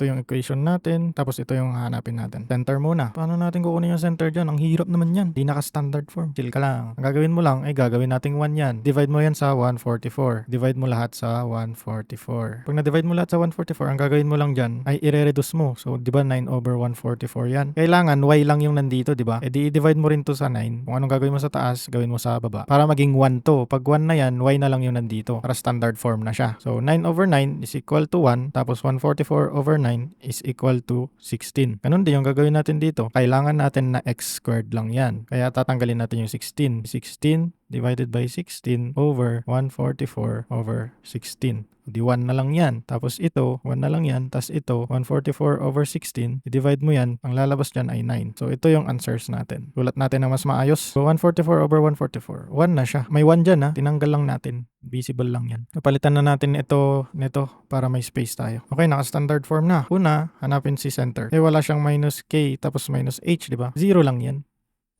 Ito yung equation natin, tapos ito yung hahanapin natin. Center muna. Paano natin kukunin yung center dyan? Ang hirap naman yan. Di naka-standard form. Chill ka lang. Ang gagawin mo lang ay gagawin nating 1 yan. Divide mo yan sa 144. Divide mo lahat sa 144. Pag na-divide mo lahat sa 144, ang gagawin mo lang dyan ay i-reduce mo. So, di ba 9 over 144 yan? Kailangan y lang yung nandito, di ba? E di i-divide mo rin to sa 9. Kung anong gagawin mo sa taas, gawin mo sa baba. Para maging 1 to. Pag 1 na yan, y na lang yung nandito. Para standard form na siya. So, 9 over 9 is equal to 1. Tapos 144 over 9 is equal to 16. Ganun din yung gagawin natin dito. Kailangan natin na x squared lang yan. Kaya tatanggalin natin yung 16. 16 divided by 16 over 144 over 16. Di 1 na lang yan. Tapos ito, 1 na lang yan. Tapos ito, 144 over 16. I-divide mo yan. Ang lalabas dyan ay 9. So ito yung answers natin. Sulat natin na mas maayos. So 144 over 144. 1 na siya. May 1 dyan ha. Tinanggal lang natin. Visible lang yan. Kapalitan na natin ito nito para may space tayo. Okay, naka-standard form na. Una, hanapin si center. Eh wala siyang minus k tapos minus h, di ba? 0 lang yan.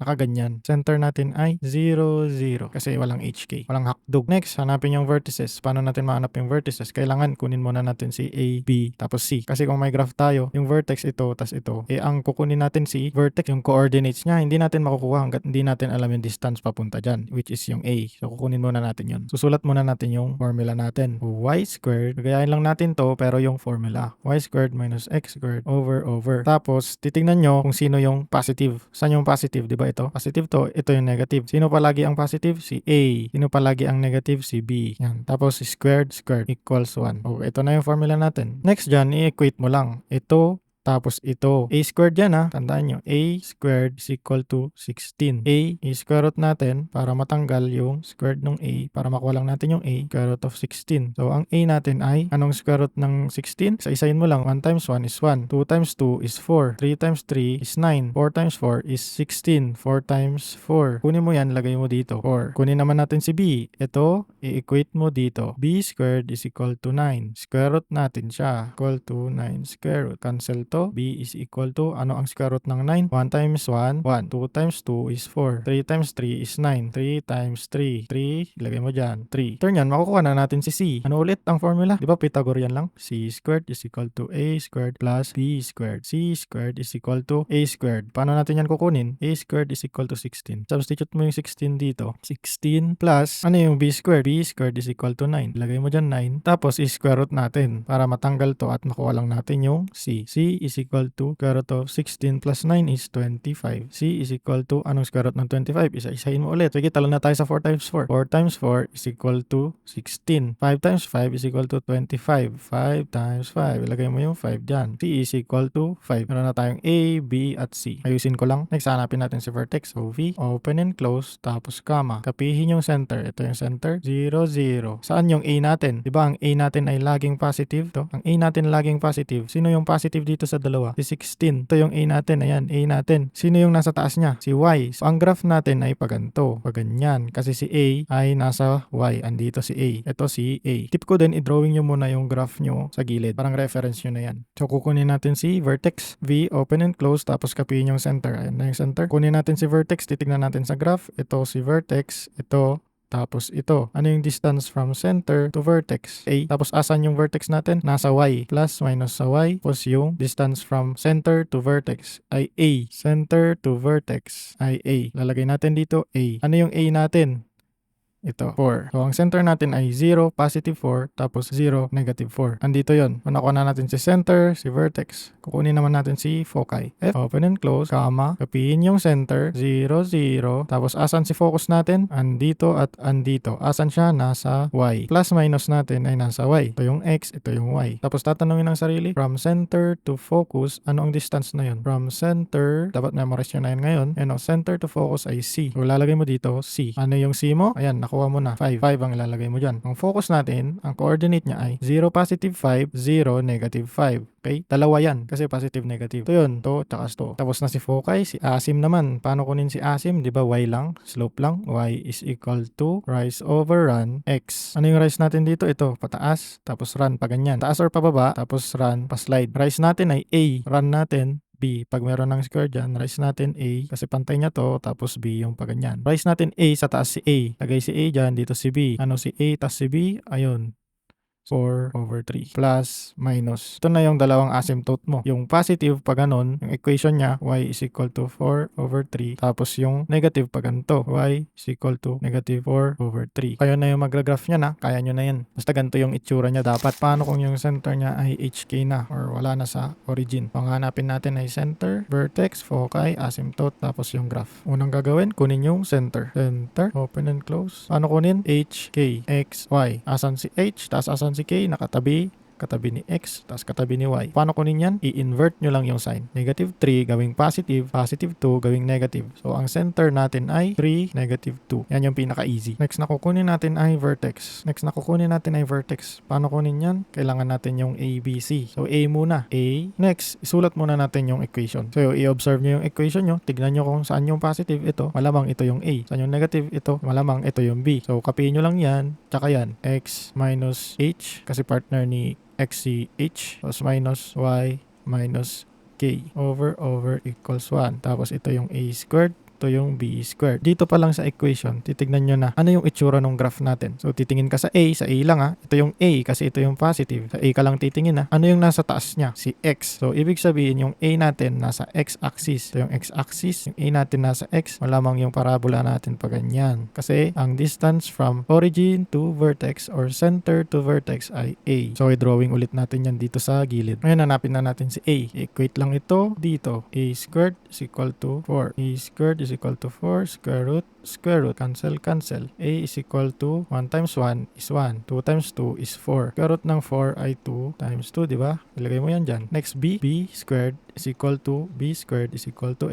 Nakaganyan. Center natin ay 0, 0. Kasi walang HK. Walang hakdog. Next, hanapin yung vertices. Paano natin mahanap yung vertices? Kailangan kunin muna natin si A, B, tapos C. Kasi kung may graph tayo, yung vertex ito, tas ito. Eh, ang kukunin natin si vertex, yung coordinates niya, hindi natin makukuha hanggat hindi natin alam yung distance papunta dyan, which is yung A. So, kukunin muna natin yun. Susulat muna natin yung formula natin. Y squared, gagayahin lang natin to, pero yung formula. Y squared minus x squared over. Tapos, titingnan nyo kung sino yung positive. Saan yung positive, di ba? Ito, positive to, ito yung negative. Sino palagi ang positive? Si A. Sino palagi ang negative? Si B. Yan. Tapos squared equals 1. O, ito na yung formula natin. Next dyan, i-equate mo lang. Ito tapos ito. A squared yan ha. Tandaan nyo. A squared is equal to 16. A, i-square root natin para matanggal yung squared ng A. Para makuha lang natin yung A. Square root of 16. So, ang A natin ay, anong square root ng 16? Isa-isahin mo lang. 1 times 1 is 1. 2 times 2 is 4. 3 times 3 is 9. 4 times 4 is 16. 4 times 4. Kunin mo yan, lagay mo dito. 4. Kunin naman natin si B. Ito, i-equate mo dito. B squared is equal to 9. Square root natin siya. Equal to 9 square root. Cancel to. B is equal to, ano ang square root ng 9? 1 times 1, 1. 2 times 2 is 4. 3 times 3 is 9. 3 times 3. 3, ilagay mo dyan. 3. Turn yan, makukuha na natin si C. Ano ulit ang formula? Di ba Pythagorean lang? C squared is equal to A squared plus B squared. C squared is equal to A squared. Paano natin yan kukunin? A squared is equal to 16. Substitute mo yung 16 dito. 16 plus, ano yung B squared? B squared is equal to 9. Ilagay mo dyan 9. Tapos, i-square root natin para matanggal to at makuha lang natin yung C. C is equal to square root of 16 plus 9 is 25. C is equal to, anong square root ng 25? Isa-isahin mo ulit. Sige, talo na tayo sa 4 times 4. 4 times 4 is equal to 16. 5 times 5 is equal to 25. 5 times 5. Ilagay mo yung 5 dyan. C is equal to 5. Meron na tayong A, B, at C. Ayusin ko lang. Next, hanapin natin si vertex. So, V, open and close, tapos comma. Kapihin yung center. Ito yung center. 0, 0. Saan yung A natin? Diba ang A natin ay laging positive? To? Ang A natin laging positive. Sino yung positive dito sa dalawa? Si 16. Ito yung A natin. Ayan, A natin. Sino yung nasa taas niya? Si Y. So, ang graph natin ay paganto. Paganyan. Kasi si A ay nasa Y. Andito si A. Ito si A. Tip ko din, i-drawing nyo muna yung graph nyo sa gilid. Parang reference nyo na yan. So, kukunin natin si vertex. V, open and close. Tapos, kapihin yung center. Ayan na yung center. Kunin natin si vertex. Titignan natin sa graph. Ito si vertex. Ito. Tapos ito, ano yung distance from center to vertex? A. Tapos asan yung vertex natin? Nasa Y. Plus minus sa Y. Tapos yung distance from center to vertex ay A. Center to vertex ay A. Lalagay natin dito A. Ano yung A natin? Ito, 4. So, ang center natin ay 0, positive 4, tapos 0, negative 4. Andito yon. Nakuha na natin si center, si vertex. Kukunin naman natin si foci. F, open and close, comma, kapihin yung center, 0, 0. Tapos, asan si focus natin? Andito at andito. Asan siya? Nasa Y. Plus minus natin ay nasa Y. Ito yung X, ito yung Y. Tapos, tatanungin ng sarili, from center to focus, ano ang distance na yun? From center, dapat memorize nyo na yun ngayon. Center to focus ay C. So, lalagay mo dito, C. Ano yung C mo? Ayan, nakuha mo na. 5. 5 ang ilalagay mo dyan. Ang focus natin, ang coordinate niya ay 0, positive 5, 0, negative 5. Okay? Dalawa yan. Kasi positive, negative. Ito yun. To, tsaka to. Tapos na si foci. Si asim naman. Paano kunin si asim? Di ba y lang? Slope lang. Y is equal to rise over run x. Ano yung rise natin dito? Ito, pataas. Tapos run pa ganyan. Taas or pababa. Tapos run pa slide. Rise natin ay A. Run natin B. Pag meron ng square dyan, rise natin A kasi pantay niya to, tapos B yung paganyan. Rise natin A, sa taas si A. Lagay si A dyan, dito si B. Ano si A tas si B? Ayun. 4 over 3 plus minus. Ito na yung dalawang asymptote mo. Yung positive pag ganun, yung equation niya, y is equal to 4 over 3. Tapos yung negative pag ganito, y is equal to negative 4 over 3. Kayo na yung magra-graph niya na, kaya nyo na yan. Basta ganito yung itsura niya dapat. Paano kung yung center niya ay HK na or wala na sa origin? Panghanapin natin ay center, vertex, foci, asymptote, tapos yung graph. Unang gagawin, kunin yung center. Center, open and close. Paano kunin? HK, X, Y. Asan si H, tas asan si K, katabi ni X, tapos katabi ni Y. Paano kunin yan? I-invert nyo lang yung sign. Negative 3 gawing positive, positive 2 gawing negative. So, ang center natin ay 3, negative 2. Yan yung pinaka-easy. Next na kukunin natin ay vertex. Paano kunin yan? Kailangan natin yung A, B, C. So, A muna. A. Next, isulat muna natin yung equation. So, i-observe nyo yung equation nyo. Tignan nyo kung saan yung positive ito. Malamang ito yung A. Saan yung negative ito? Malamang ito yung B. So, kapihin nyo lang yan. Tsaka yan. X minus H. Kasi partner ni X si H. Tapos minus Y minus K. Over equals 1. Tapos ito yung A squared. Ito yung B squared. Dito pa lang sa equation, titignan nyo na ano yung itsura ng graph natin. So, titingin ka sa A lang Ito yung A kasi ito yung positive. Sa A ka lang titingin Ano yung nasa taas niya? Si X. So, ibig sabihin yung A natin nasa X-axis. Ito yung X-axis. Yung A natin nasa X. Malamang yung parabola natin pa ganyan. Kasi, ang distance from origin to vertex or center to vertex ay A. So, i-drawing ulit natin yan dito sa gilid. Ngayon, hanapin na natin si A. Equate lang ito dito. A squared is equal to 4. A squared is equal to 4 square root, cancel. A is equal to 1 times 1 is 1. 2 times 2 is 4. Square root ng 4 ay 2 times 2, di ba? Ilagay mo yan dyan. Next, B squared is equal to,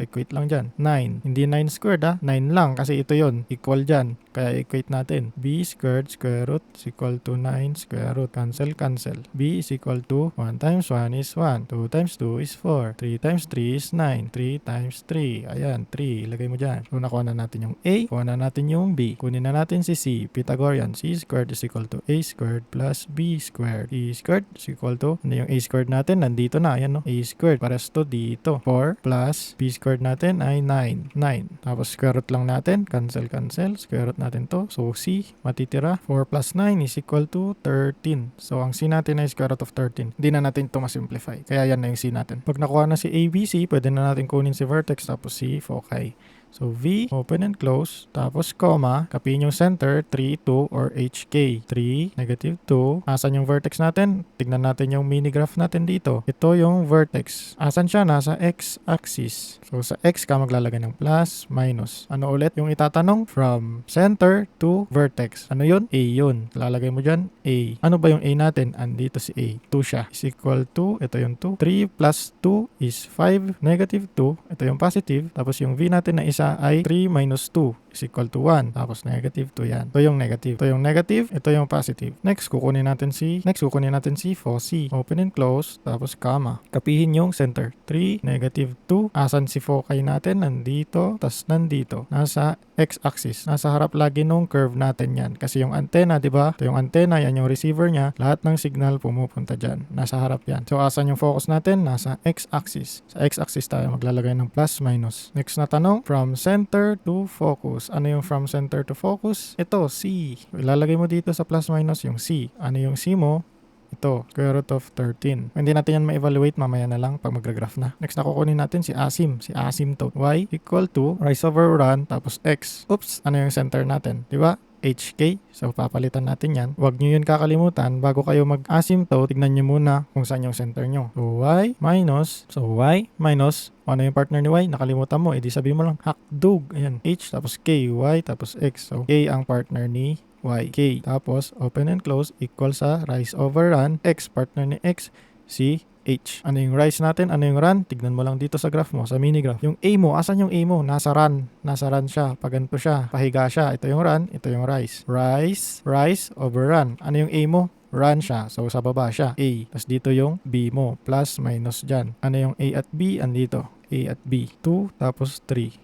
equate lang dyan. 9. Hindi 9 squared 9 lang kasi ito yon equal dyan. Kaya equate natin. B squared square root is equal to 9 square root. Cancel. B is equal to 1 times 1 is 1. 2 times 2 is 4. 3 times 3 is 9. 3 times 3. Ayan, 3. Ilagay mo dyan. So, nakuha na natin yung A. Kuha na natin yung B. Kunin na natin si C. Pythagorean. C squared is equal to A squared plus B squared. E squared is equal to, ano yung A squared natin? Nandito na. Ayan no. A squared. Pares to dito. 4 plus B squared natin ay 9. Tapos square root lang natin. Cancel. Square root natin to. So C, matitira. 4 plus 9 is equal to 13. So ang C natin ay square root of 13. Hindi na natin ito masimplify. Kaya yan na yung C natin. Pag nakuha na si ABC, pwede na natin kunin si vertex tapos si foci. So, V, open and close, tapos comma, kapihin yung center, 3, 2, or HK. 3, negative 2. Asan yung vertex natin? Tignan natin yung mini graph natin dito. Ito yung vertex. Asan siya? Nasa X-axis. So, sa X ka maglalagay ng plus, minus. Ano ulit yung itatanong? From center to vertex. Ano yun? A yun. Lalagay mo dyan, A. Ano ba yung A natin? Andito si A. 2 siya. Is equal to, ito yung 2. 3 plus 2 is 5, negative 2. Ito yung positive. Tapos yung V natin na isa ay 3 minus 2 is equal to 1. Tapos negative 2 yan. Ito yung negative. Ito yung positive. Next, kukunin natin si foci. Open and close. Tapos comma. Kapihin yung center. 3, negative 2. Asan si foci natin? Nandito. Tapos nandito. Nasa x-axis. Nasa harap lagi nung curve natin yan. Kasi yung antenna, di ba? Ito yung antenna, yan yung receiver niya. Lahat ng signal pumupunta dyan. Nasa harap yan. So, asan yung focus natin? Nasa x-axis. Sa x-axis tayo maglalagay ng plus minus. Next na tanong, from center to focus. Ano yung from center to focus? Ito, C. Ilalagay mo dito sa plus minus yung C. Ano yung C mo? Ito, square root of 13. Hindi natin yan ma-evaluate, mamaya na lang pag mag-graph na. Next na kukunin natin si asymptote. Y equal to rise over run tapos X. Oops, ano yung center natin? Diba? HK. So, papalitan natin yan. Huwag nyo yun kakalimutan. Bago kayo mag-asymptote, tignan nyo muna kung saan yung center nyo. So, Y minus. Ano yung partner ni Y? Nakalimutan mo. Edi sabihin mo lang, hakdug. Ayan. H, tapos K, Y, tapos X. So, K ang partner ni Y. K. Tapos, open and close, equal sa rise over run. X, partner ni X, si H. Ano yung rise natin? Ano yung run? Tignan mo lang dito sa graph mo, sa mini graph. Yung A mo, asan yung A mo? Nasa run. Nasa run siya. Paganto siya. Pahiga siya. Ito yung run. Ito yung rise. Rise over run. Ano yung A mo? Run siya. So, sa baba siya. A. Tapos dito yung B mo. Plus, minus dyan. Ano yung A at B? Andito. A at B. 2, tapos 3.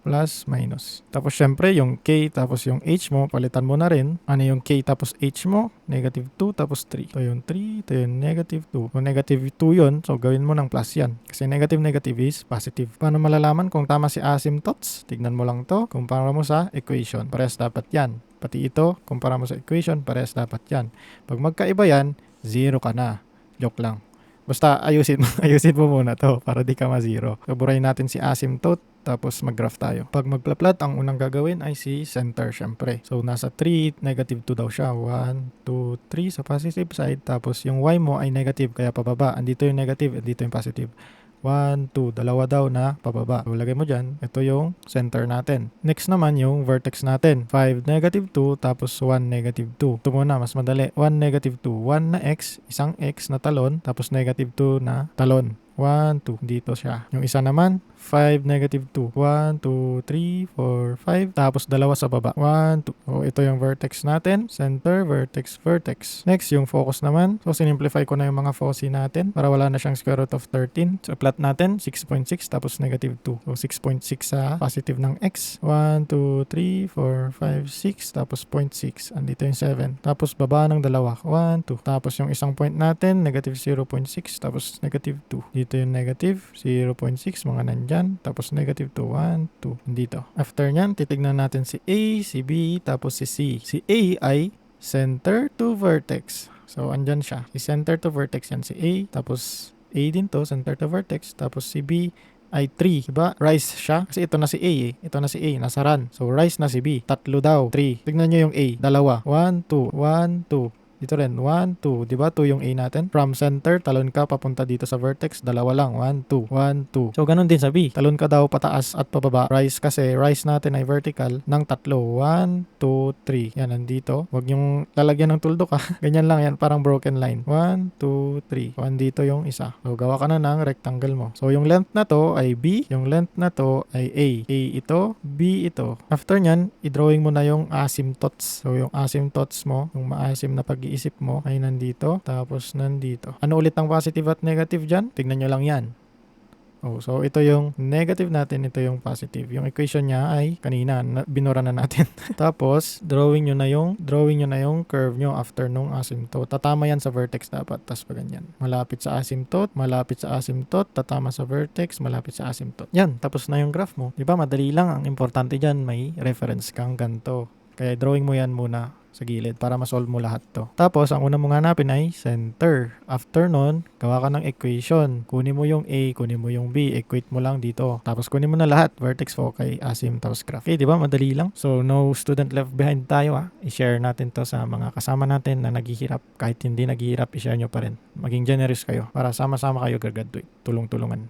Plus, minus. Tapos, syempre, yung K tapos yung H mo, palitan mo na rin. Ano yung K tapos H mo? Negative 2 tapos 3. Ito yung 3, ito yung negative 2. Kung negative 2 yun, so gawin mo ng plus yan. Kasi negative is positive. Paano malalaman kung tama si asymptotes? Tignan mo lang to. Kumpara mo sa equation. Parehas dapat yan. Pati ito, kumpara mo sa equation, parehas dapat yan. Pag magkaiba yan, 0 ka na. Joke lang. Basta ayusin mo, ayusin mo muna to para di ka ma-zero. So, burahin natin si asymptote, tapos mag-graph tayo. Pag magpla-plot, ang unang gagawin ay si center syempre. So, nasa 3, negative 2 daw siya. 1, 2, 3 sa positive side. Tapos, yung y mo ay negative, kaya pababa. Andito yung negative, andito yung positive. 1, 2, dalawa daw na pababa. So, lagay mo dyan. Ito yung center natin. Next naman yung vertex natin. 5, negative 2, tapos 1, negative 2. Ito muna, mas madali. 1, negative 2. 1 na x, isang x na talon, tapos negative 2 na talon. 1, 2. Dito siya. Yung isa naman, 5, negative 2. 1, 2, 3, 4, 5. Tapos dalawa sa baba. 1, 2. So, ito yung vertex natin. Center, vertex, vertex. Next, yung focus naman. So, sinimplify ko na yung mga foci natin para wala na siyang square root of 13. So, plot natin, 6.6 tapos negative 2. So, 6.6 sa positive ng x. 1, 2, 3, 4, 5, 6. Tapos 0.6. Andito yung 7. Tapos baba ng dalawa. 1, 2. Tapos yung isang point natin, negative 0.6. Tapos negative 2. Dito yung negative 0.6, mga nandyan. Tapos negative 2, 1, 2. Dito. After nyan, titignan natin si A, si B, tapos si C. Si A ay center to vertex. So, andyan siya. Si center to vertex yan si A. Tapos A din to, center to vertex. Tapos si B ay 3. Diba? Rise siya. Kasi ito na si A eh. Ito na si A. Nasa run. So, rise na si B. Tatlo daw. 3. Tignan nyo yung A. Dalawa. 1, 2. 1, 2. Dito rin, 1, 2. Diba? 2 yung A natin. From center, talon ka papunta dito sa vertex. Dalawa lang. 1, 2. 1, 2. So, ganun din sa B. Talon ka daw pataas at pababa. Rise kasi, rise natin ay vertical ng tatlo. 1, 2, 3. Yan, nandito. Huwag yung lalagyan ng tuldok ha. Ganyan lang yan. Parang broken line. 1, 2, 3. So, andito yung isa. So, gawa ka na ng rectangle mo. So, yung length na to ay B. Yung length na to ay A. A ito, B ito. After nyan, i-drawing mo na yung asymptotes. So, yung asymptotes mo, yung maasim na pag-iisip mo ay nandito, tapos nandito. Ano ulit ang positive at negative dyan? Tignan nyo lang yan. Oh, so ito yung negative natin, ito yung positive. Yung equation niya ay kanina binura na natin. Tapos drawing nyo na yung curve nyo after nung asymptote. Tatama yan sa vertex dapat. Tapos pa ganyan. Malapit sa asymptote, tatama sa vertex, malapit sa asymptote. Yan, tapos na yung graph mo. Di ba? Madali lang. Ang importante dyan, may reference kang ganito. Kaya drawing mo yan muna sa gilid para ma-solve mo lahat to. Tapos, ang una mong hanapin ay center. After nun, gawa ka ng equation. Kunin mo yung A, kunin mo yung B, equate mo lang dito. Tapos, kunin mo na lahat. Vertex, foci, asim, tapos graph. Okay, di ba? Madali lang. So, no student left behind tayo ha. I-share natin to sa mga kasama natin na naghihirap. Kahit hindi naghihirap, i-share nyo pa rin. Maging generous kayo para sama-sama kayo graduate. Tulong-tulungan.